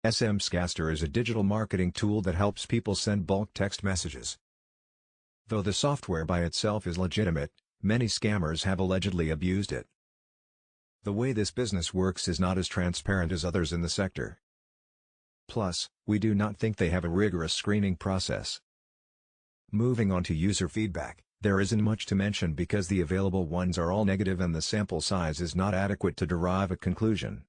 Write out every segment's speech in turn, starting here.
SMScaster is a digital marketing tool that helps people send bulk text messages. Though the software by itself is legitimate, many scammers have allegedly abused it. The way this business works is not as transparent as others in the sector. Plus, we do not think they have a rigorous screening process. Moving on to user feedback, there isn't much to mention because the available ones are all negative and the sample size is not adequate to derive a conclusion.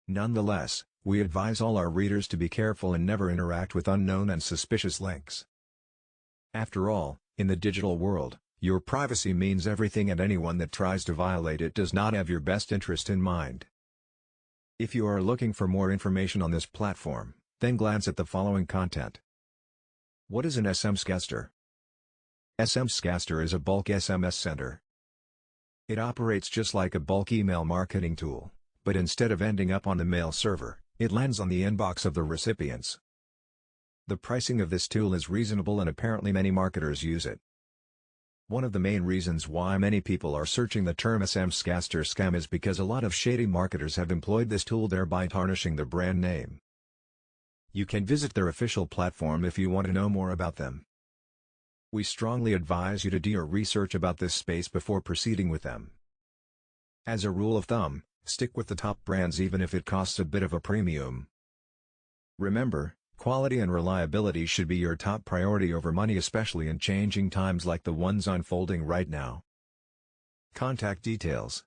Nonetheless, we advise all our readers to be careful and never interact with unknown and suspicious links. After all, in the digital world, your privacy means everything, and anyone that tries to violate it does not have your best interest in mind. If you are looking for more information on this platform, then glance at the following content. What is an SMScaster? SMScaster is a bulk SMS sender. It operates just like a bulk email marketing tool, but instead of ending up on the mail server, it lands on the inbox of the recipients. The pricing of this tool is reasonable and apparently many marketers use it. One of the main reasons why many people are searching the term SMScaster scam is because a lot of shady marketers have employed this tool, thereby tarnishing their brand name. You can visit their official platform if you want to know more about them. We strongly advise you to do your research about this space before proceeding with them. As a rule of thumb, stick with the top brands even if it costs a bit of a premium. Remember, quality and reliability should be your top priority over money, especially in changing times like the ones unfolding right now. Contact details.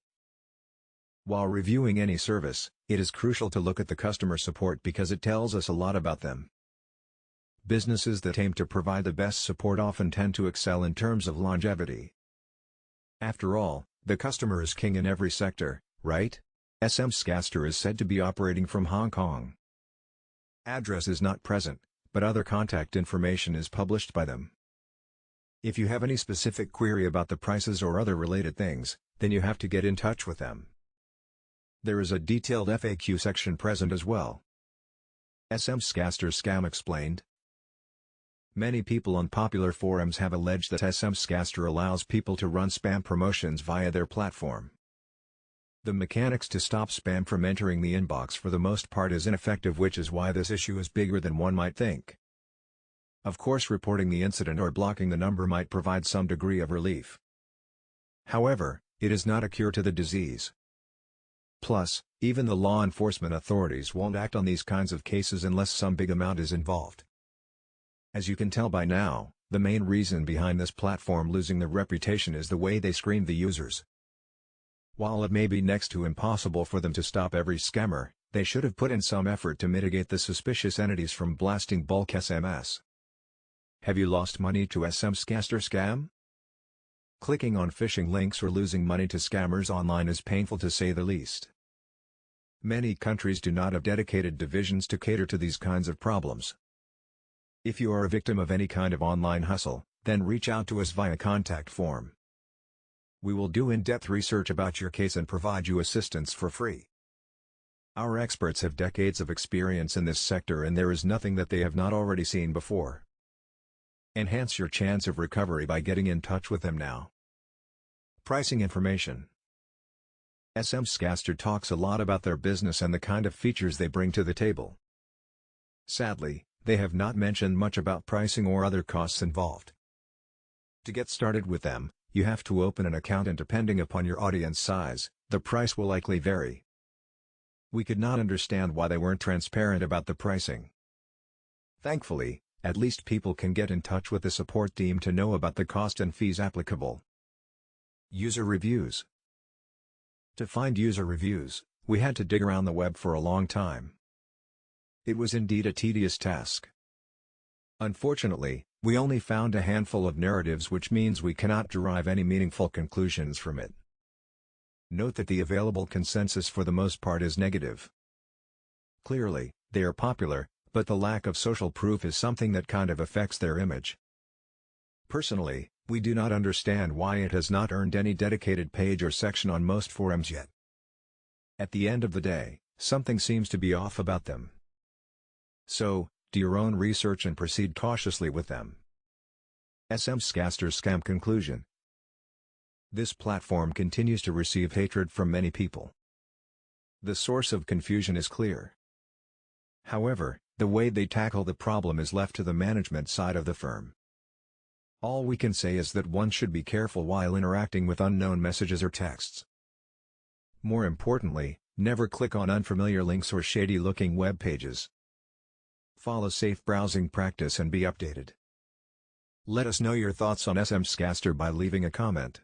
While reviewing any service, it is crucial to look at the customer support because it tells us a lot about them. Businesses that aim to provide the best support often tend to excel in terms of longevity. After all, the customer is king in every sector, right? SMScaster is said to be operating from Hong Kong. Address is not present, but other contact information is published by them. If you have any specific query about the prices or other related things, then you have to get in touch with them. There is a detailed FAQ section present as well. SMScaster scam explained. Many people on popular forums have alleged that SMScaster allows people to run spam promotions via their platform. The mechanics to stop spam from entering the inbox for the most part is ineffective, which is why this issue is bigger than one might think. Of course, reporting the incident or blocking the number might provide some degree of relief. However, it is not a cure to the disease. Plus, even the law enforcement authorities won't act on these kinds of cases unless some big amount is involved. As you can tell by now, the main reason behind this platform losing their reputation is the way they screen the users. While it may be next to impossible for them to stop every scammer, they should have put in some effort to mitigate the suspicious entities from blasting bulk SMS. Have you lost money to SMScaster scam? Clicking on phishing links or losing money to scammers online is painful to say the least. Many countries do not have dedicated divisions to cater to these kinds of problems. If you are a victim of any kind of online hustle, then reach out to us via contact form. We will do in-depth research about your case and provide you assistance for free. Our experts have decades of experience in this sector, and there is nothing that they have not already seen before. Enhance your chance of recovery by getting in touch with them now. Pricing information. SMScaster talks a lot about their business and the kind of features they bring to the table. Sadly, they have not mentioned much about pricing or other costs involved. To get started with them, you have to open an account, and depending upon your audience size, the price will likely vary. We could not understand why they weren't transparent about the pricing. Thankfully, at least people can get in touch with the support team to know about the cost and fees applicable. User reviews. To find user reviews, we had to dig around the web for a long time. It was indeed a tedious task. Unfortunately, we only found a handful of narratives, which means we cannot derive any meaningful conclusions from it. Note that the available consensus for the most part is negative. Clearly, they are popular, but the lack of social proof is something that kind of affects their image. Personally, we do not understand why it has not earned any dedicated page or section on most forums yet. At the end of the day, something seems to be off about them. So, do your own research and proceed cautiously with them. SMScaster scam conclusion. This platform continues to receive hatred from many people. The source of confusion is clear. However, the way they tackle the problem is left to the management side of the firm. All we can say is that one should be careful while interacting with unknown messages or texts. More importantly, never click on unfamiliar links or shady-looking web pages. Follow safe browsing practice and be updated. Let us know your thoughts on SMScaster by leaving a comment.